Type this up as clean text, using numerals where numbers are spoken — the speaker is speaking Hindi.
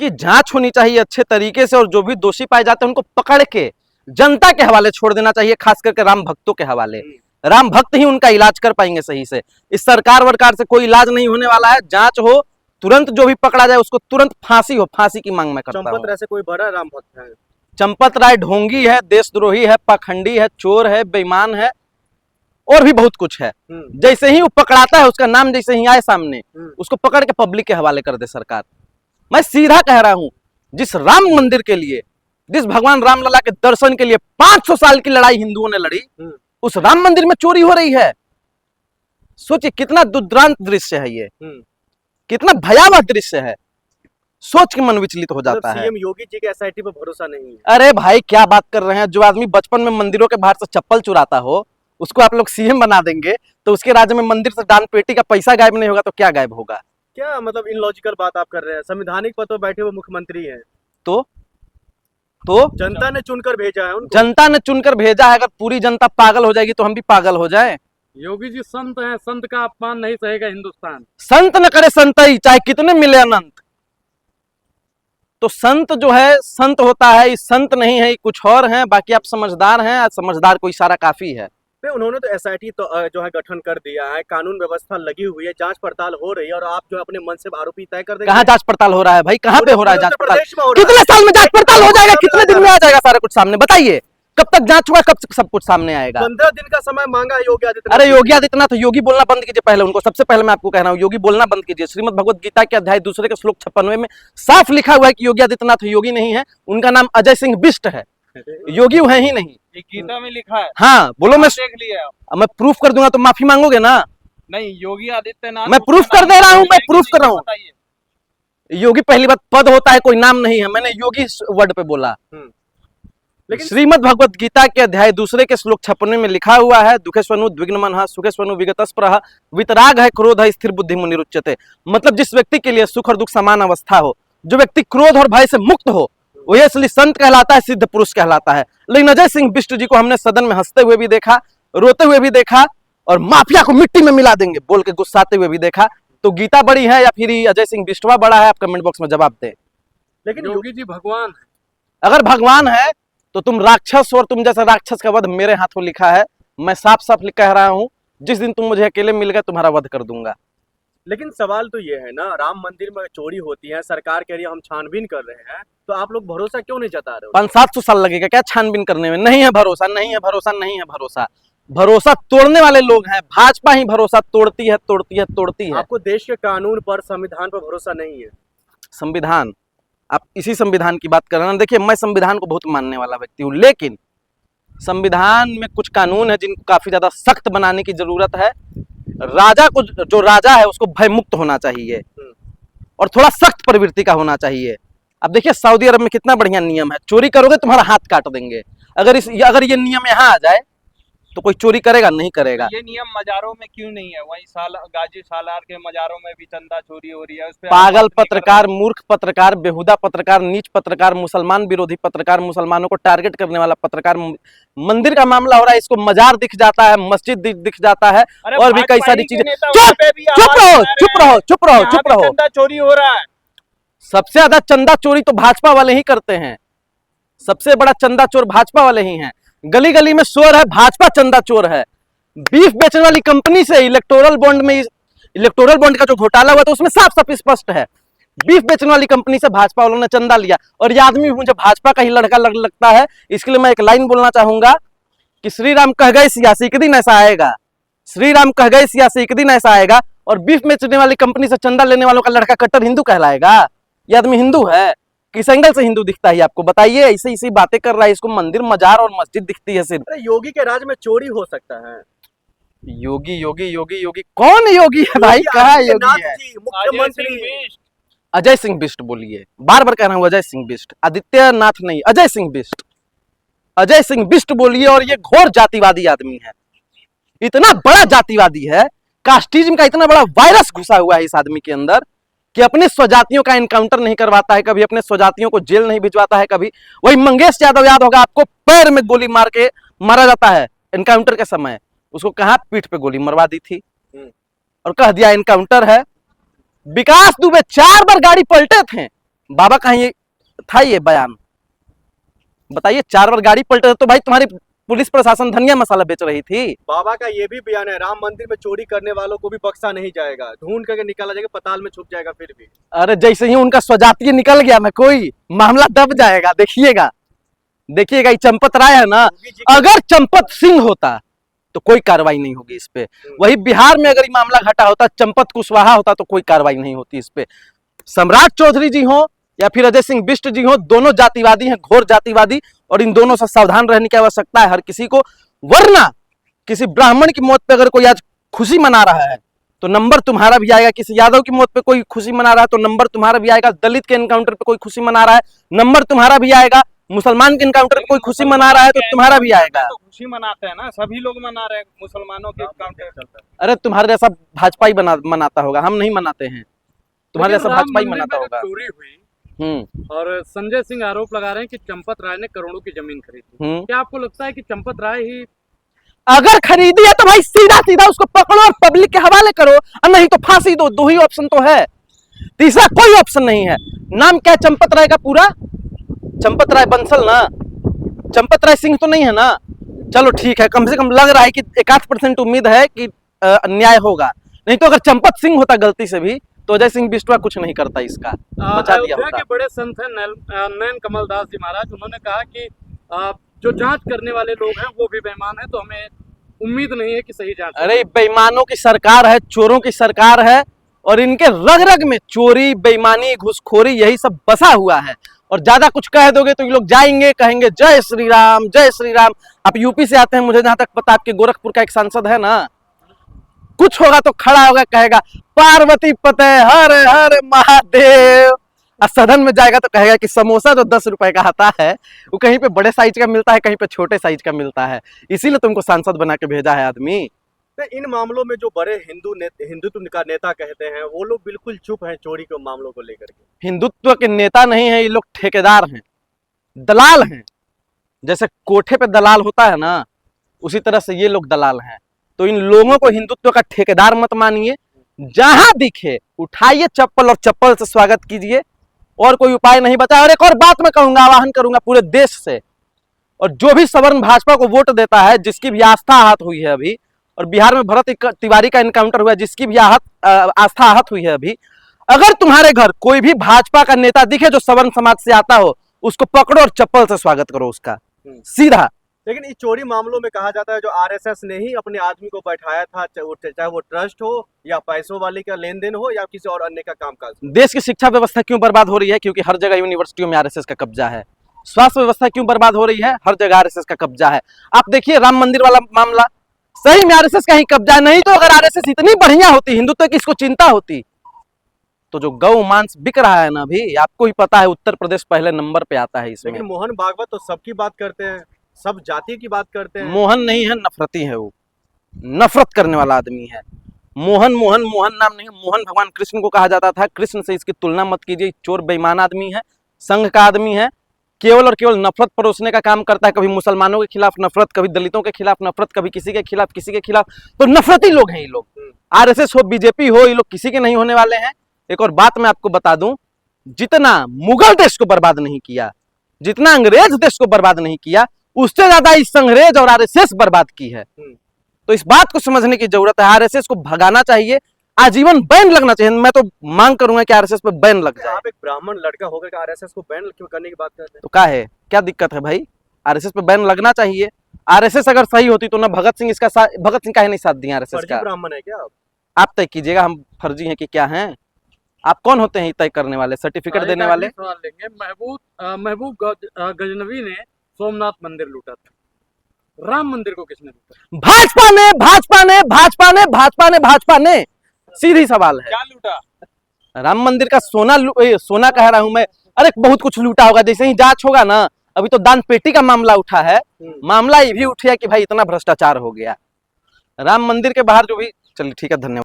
उसकी जांच होनी चाहिए अच्छे तरीके से, और जो भी दोषी पाए जाते हैं उनको पकड़ के जनता के हवाले छोड़ देना चाहिए, खास करके राम भक्तों के हवाले। राम भक्त ही उनका इलाज कर पाएंगे सही से। इस सरकार वरकार से कोई इलाज नहीं होने वाला है। जांच हो तुरंत, जो भी पकड़ा जाए उसको तुरंत फांसी हो, फांसी की मांग मैं करता हूं। चंपत राय से कोई बड़ा राम भक्त है? चंपत राय ढोंगी है, देशद्रोही है, पाखंडी है, चोर है, बेईमान है, और भी बहुत कुछ है। जैसे ही वो पकड़ाता है, उसका नाम जैसे ही आए सामने, उसको पकड़ के पब्लिक के हवाले कर दे सरकार। मैं सीधा कह रहा हूं, जिस राम मंदिर के लिए, जिस भगवान रामलला के दर्शन के लिए 500 साल की लड़ाई हिंदुओं ने लड़ी, उस राम मंदिर में चोरी हो रही है। सोचिए कितना दुर्दांत दृश्य है ये, कितना भयावह दृश्य है। सोच के मन विचलित हो जाता है। सीएम योगी जी के एसआईटी पर भरोसा नहीं है? अरे भाई क्या बात कर रहे हैं। जो आदमी बचपन में मंदिरों के बाहर से चप्पल चुराता हो, उसको आप लोग सीएम बना देंगे, तो उसके राज्य में मंदिर से दान पेटी का पैसा गायब नहीं होगा तो क्या गायब होगा? क्या मतलब इनलॉजिकल बात आप कर रहे हैं? संवैधानिक पद पर बैठे हुए मुख्यमंत्री हैं, तो जनता ने चुनकर भेजा है उनको। जनता ने चुनकर भेजा है। अगर पूरी जनता पागल हो जाएगी तो हम भी पागल हो जाएं। योगी जी संत हैं, संत का अपमान नहीं सहेगा हिंदुस्तान। संत न करे संतई, चाहे कितने मिले अनंत। तो संत जो है संत होता है, ये संत नहीं है, ये कुछ और है। बाकी आप समझदार हैं, समझदार को इशारा काफी है। उन्होंने तो एसआईटी तो जो है गठन कर दिया है, कानून व्यवस्था लगी हुई है, जांच पड़ताल हो रही है, और आप जो अपने मन से आरोपी तय कर देंगे। कहाँ जांच पड़ताल हो रहा है भाई? कहाँ पे हो रहा है जांच पड़ताल? कितने साल में जांच पड़ताल हो जाएगा? कितने दिन में आ जाएगा सारा कुछ सामने? बताइए कब तक जांच हुआ, कब सब कुछ सामने आएगा? 15 दिन का समय मांगा है योगी आदित्यनाथ। अरे योगी आदित्यनाथ, योगी बोलना बंद कीजिए पहले उनको। सबसे पहले मैं आपको कह रहा हूँ, योगी बोलना बंद कीजिए। श्रीमद भगवत गीता के अध्याय 2 के श्लोक 56 में साफ लिखा हुआ है कि योगी आदित्यनाथ योगी नहीं है, उनका नाम अजय सिंह बिष्ट है। योगी है ही नहीं। ये गीता में लिखा है। हाँ बोलो। मैं देख लिया। मैं प्रूफ कर दूंगा तो माफी मांगोगे ना? नहीं, योगी आदित्यनाथ मैं प्रूफ कर दे रहा हूँ, मैं प्रूफ कर रहा हूँ। योगी पहली बात पद होता है, कोई नाम नहीं है। मैंने योगी वर्ड पे बोला। लेकिन श्रीमद भगवत गीता के अध्याय 2 के श्लोक 56 में लिखा हुआ है, दुखेस्वनु द्विग्नमनः सुखेस्वनु विगतस्परः वितराग है क्रोध है स्थिर बुद्धि मुनिरुच्यते। मतलब जिस व्यक्ति के लिए सुख और दुख समान अवस्था हो, जो व्यक्ति क्रोध और भय से मुक्त हो, वही असली संत कहलाता है, सिद्ध पुरुष कहलाता है। लेकिन अजय सिंह बिष्ट जी को हमने सदन में हंसते हुए भी देखा, रोते हुए भी देखा, और माफिया को मिट्टी में मिला देंगे बोल के गुस्साते हुए भी देखा। तो गीता बड़ी है या फिर अजय सिंह बिष्टवा बड़ा है? आप कमेंट बॉक्स में जवाब दें। लेकिन योगी जी भगवान है। अगर भगवान है तो तुम राक्षस, और तुम जैसा राक्षस का वध मेरे हाथों लिखा है। मैं साफ साफ कह रहा हूं, जिस दिन तुम मुझे अकेले मिल गए तुम्हारा वध कर दूंगा। लेकिन सवाल तो ये है ना, राम मंदिर में चोरी होती है, सरकार कह रही है हम छानबीन कर रहे हैं, तो आप लोग भरोसा क्यों नहीं जता रहे हो? 500-700 साल लगेगा क्या छानबीन करने में? नहीं है भरोसा, नहीं है भरोसा, नहीं है भरोसा। भरोसा तोड़ने वाले लोग हैं। भाजपा ही भरोसा तोड़ती है, तोड़ती है, तोड़ती है। आपको देश के कानून पर, संविधान पर भरोसा नहीं है? संविधान, आप इसी संविधान की बात कर रहे हैं। देखिए मैं संविधान को बहुत मानने वाला व्यक्ति हूँ, लेकिन संविधान में कुछ कानून है जिनको काफी ज्यादा सख्त बनाने की जरूरत है। राजा को, जो राजा है उसको भय मुक्त होना चाहिए, और थोड़ा सख्त प्रवृत्ति का होना चाहिए। अब देखिए सऊदी अरब में कितना बढ़िया नियम है, चोरी करोगे तुम्हारा हाथ काट देंगे। अगर ये नियम यहाँ आ जाए तो कोई चोरी करेगा? नहीं करेगा। ये नियम मजारों में क्यों नहीं है? वहीं गाजी सालार के मजारों में भी चंदा चोरी हो रही है। उस पे पागल पत्रकार, मूर्ख पत्रकार, बेहुदा पत्रकार, नीच पत्रकार, मुसलमान विरोधी पत्रकार, मुसलमानों को टारगेट करने वाला पत्रकार। मंदिर का मामला हो रहा है, इसको मजार दिख जाता है, मस्जिद दिख जाता है, और भी कई सारी चीजें। चुप रहो, चुप रहो, चुप रहो, चुप रहो। चंदा चोरी हो रहा है। सबसे ज्यादा चंदा चोरी तो भाजपा वाले ही करते हैं। सबसे बड़ा चंदा चोर भाजपा वाले ही हैं। गली गली में शोर है, भाजपा चंदा चोर है। बीफ बेचने वाली कंपनी से इलेक्टोरल बॉन्ड का जो घोटाला हुआ था उसमें साफ साफ स्पष्ट है, बीफ बेचने वाली कंपनी से भाजपा वालों ने चंदा लिया। और ये आदमी मुझे भाजपा का ही लड़का लगता है। इसके लिए मैं एक लाइन बोलना चाहूंगा कि श्री राम कह गए सियासी, एक दिन ऐसा आएगा। श्री राम कह गए सियासी, एक दिन ऐसा आएगा, और बीफ बेचने वाली कंपनी से चंदा लेने वालों का लड़का कट्टर हिंदू कहलाएगा। ये आदमी हिंदू है? किस एंगल से हिंदू दिखता है आपको? बताइए। ऐसे इसी बातें कर रहा है, इसको मंदिर मजार और मस्जिद दिखती है सिर्फ। योगी के राज में चोरी हो सकता है? योगी योगी योगी योगी कौन योगी है भाई? कहा योगी है? मुख्यमंत्री अजय सिंह बिष्ट बोलिए, बार बार कह रहा हूं अजय सिंह बिष्ट, आदित्यनाथ नहीं, अजय सिंह बिष्ट। अजय सिंह बिष्ट बोलिए। और ये घोर जातिवादी आदमी है, इतना बड़ा जातिवादी है, कास्टिज्म का इतना बड़ा वायरस घुसा हुआ है इस आदमी के अंदर कि अपने स्वजातियों का एनकाउंटर नहीं करवाता है, कभी अपने स्वजातियों को जेल नहीं भिजवाता है। कभी वही मंगेश यादव याद होगा आपको, पैर में गोली मार के मारा जाता है एनकाउंटर के समय। उसको कहां पीठ पे गोली मरवा दी थी और कह दिया एनकाउंटर है। विकास दुबे 4 बार गाड़ी पलटे थे, बाबा का ये था ये बयान? बताइए, 4 बार गाड़ी पलटे तो भाई तुम्हारी पुलिस प्रशासन धनिया मसाला बेच रही थी। बाबा का ये भी बयान है, राम मंदिर में चोरी करने वालों को भी बख्शा नहीं जाएगा, ढूंढ करके निकाला जाएगा, पताल में छुप जाएगा फिर भी। अरे जैसे ही उनका स्वजातीय निकल गया ना कोई, मामला दब जाएगा। देखिएगा देखिएगा, ये चंपत राय है ना, अगर चंपत सिंह होता तो कोई कार्रवाई नहीं होगी इस पे। वही बिहार में अगर ये मामला घटा होता, चंपत कुशवाहा होता तो कोई कार्रवाई नहीं होती इस पे। सम्राट चौधरी जी हो या फिर अजय सिंह बिष्ट जी हो, दोनों जातिवादी हैं, घोर जातिवादी, और इन दोनों से सावधान रहने की आवश्यकता है हर किसी को। वरना किसी ब्राह्मण की मौत पे अगर कोई आज खुशी मना रहा है तो नंबर तुम्हारा भी आएगा। किसी यादव की मौत पे कोई खुशी मना रहा है तो नंबर तुम्हारा भी आएगा। दलित के एनकाउंटर पे कोई खुशी मना रहा है, नंबर तुम्हारा भी आएगा। मुसलमान के एनकाउंटर पे कोई खुशी मना रहा है तो तुम्हारा भी आएगा। तो खुशी मनाते हैं ना, सभी लोग मना रहे हैं, मुसलमानों के काउंटर चलता है। अरे तुम्हारे जैसा भाजपा ही मनाता होगा, हम नहीं मनाते हैं। तुम्हारे जैसा लेकिन भाजपा ही राम मंदिर मनाता में होगा। जो चोरी हुई हम्म और संजय सिंह आरोप लगा रहे हैं कि चंपत राय ने करोड़ों की जमीन खरीदी। क्या आपको लगता है कि चंपत राय ही अगर खरीदी है तो भाई सीधा सीधा उसको पकड़ो और पब्लिक के हवाले करो, और नहीं तो फांसी दो। दो ही ऑप्शन तो है, तीसरा कोई ऑप्शन नहीं है। नाम क्या है चंपत राय का पूरा? चंपत राय बंसल ना, चंपत राय सिंह तो नहीं है ना। चलो ठीक है, कम से कम लग रहा है कि 1-8% उम्मीद है कि न्याय होगा। नहीं तो अगर चंपत सिंह होता गलती से भी तो अजय सिंह बिष्टवा कुछ नहीं करता, इसका बचा दिया अयोध्या होता। के बड़े संत हैं नैन कमल दास जी महाराज, उन्होंने कहा कि जो जांच करने वाले लोग हैं वो भी बेईमान है, तो हमें उम्मीद नहीं है कि सही जांच होगी। अरे बेईमानों की सरकार है, चोरों की सरकार है, और इनके रग रग में चोरी, बेईमानी, घुसखोरी यही सब बसा हुआ है। और ज्यादा कुछ कह दोगे तो ये लोग जाएंगे, कहेंगे जय श्री राम जय श्री राम। आप यूपी से आते हैं, मुझे जहां तक पता, आपके गोरखपुर का एक सांसद है ना, कुछ होगा तो खड़ा होगा, कहेगा पार्वती पते हर हर महादेव। और सदन में जाएगा तो कहेगा कि समोसा जो 10 रुपए का आता है वो कहीं पे बड़े साइज का मिलता है, कहीं पे छोटे साइज का मिलता है। इसीलिए तुमको सांसद बना के भेजा है आदमी। तो इन मामलों में जो बड़े हिंदुत्व का नेता कहते हैं वो लोग बिल्कुल चुप हैं चोरी के मामलों को लेकर के। हिंदुत्व के नेता नहीं है ये लोग, ठेकेदार हैं, दलाल हैं। जैसे कोठे पे दलाल होता है ना, उसी तरह से ये लोग दलाल हैं। तो इन लोगों को हिंदुत्व का ठेकेदार मत मानिए। जहां दिखे उठाइए चप्पल और चप्पल से स्वागत कीजिए, और कोई उपाय नहीं बचा। और एक और बात मैं कहूंगा, आह्वान करूंगा पूरे देश से, और जो भी सवर्ण भाजपा को वोट देता है, जिसकी भी आस्था आहत हुई है अभी, और बिहार में भरत तिवारी का एनकाउंटर हुआ, जिसकी भी आस्था आहत हुई है अभी, अगर तुम्हारे घर कोई भी भाजपा का नेता दिखे जो सवर्ण समाज से आता हो, उसको पकड़ो और चप्पल से स्वागत करो उसका, सीधा। लेकिन इस चोरी मामलों में कहा जाता है जो आरएसएस ने ही अपने आदमी को बैठाया था, चाहे वो ट्रस्ट हो या पैसों वाले का लेन देन हो या किसी और अन्य का कामकाज। देश की शिक्षा व्यवस्था क्यों बर्बाद हो रही है? क्योंकि हर जगह यूनिवर्सिटियों में आरएसएस का कब्जा है। स्वास्थ्य व्यवस्था क्यों बर्बाद हो रही है? हर जगह आरएसएस का कब्जा है। आप देखिए राम मंदिर वाला मामला, सही में आरएसएस का ही कब्जा है। नहीं तो अगर आरएसएस इतनी बढ़िया होती, हिंदुत्व की इसको चिंता होती, तो जो गौ मांस बिक रहा है ना अभी, आपको ही पता है उत्तर प्रदेश पहले नंबर पे आता है इसमें। लेकिन मोहन भागवत तो सबकी बात करते हैं, सब जाति की बात करते हैं। मोहन नहीं है, नफरती है वो, नफरत करने वाला आदमी है। मोहन मोहन मोहन नाम नहीं है, मोहन भगवान कृष्ण को कहा जाता था। कृष्ण से इसकी तुलना मत कीजिए। चोर बेईमान आदमी है, संघ का आदमी है, केवल और केवल नफरत परोसने का काम करता है। कभी मुसलमानों के खिलाफ नफरत, कभी दलितों के खिलाफ नफरत, कभी किसी के खिलाफ किसी के खिलाफ। तो नफरती लोग हैं ये लोग। आरएसएस हो, बीजेपी हो, ये लोग किसी के नहीं होने वाले हैं। एक और बात मैं आपको बता दूं, जितना मुगल देश को बर्बाद नहीं किया, जितना अंग्रेज देश को बर्बाद नहीं किया, उससे ज्यादा इस अंग्रेज और आरएसएस बर्बाद की है। तो इस बात को समझने की जरूरत है। आरएसएस को भगाना चाहिए, आजीवन बैन लगना चाहिए। मैं तो मांग करूंगा कि आरएसएस पे बैन लग जाए। आप एक ब्राह्मण लड़का होकर आरएसएस को बैन क्यों करने की बात करते हैं? तो क्या है, क्या दिक्कत है भाई? आरएसएस पे बैन लगना चाहिए। आरएसएस अगर सही होती तो ना भगत सिंह भगत सिंह का नहीं साथ दिया आरएसएस का। ब्राह्मण है क्या आप तय कीजिएगा, हम फर्जी हैं कि क्या हैं? आप कौन होते हैं तय करने वाले, सर्टिफिकेट देने वाले? सवाल लेंगे। महबूब गजनवी ने सोमनाथ मंदिर लूटा था, राम मंदिर को किसने लूटा? भाजपा ने, भाजपा ने, भाजपा ने, भाजपा ने, भाजपा ने। सीधी सवाल है। क्या लूटा? राम मंदिर का सोना कह रहा हूं मैं। अरे बहुत कुछ लूटा होगा, जैसे ही जांच होगा ना। अभी तो दान पेटी का मामला उठा है, मामला ये भी उठा कि भाई इतना भ्रष्टाचार हो गया। राम मंदिर के बाहर जो भी, चलिए ठीक है, धन्यवाद।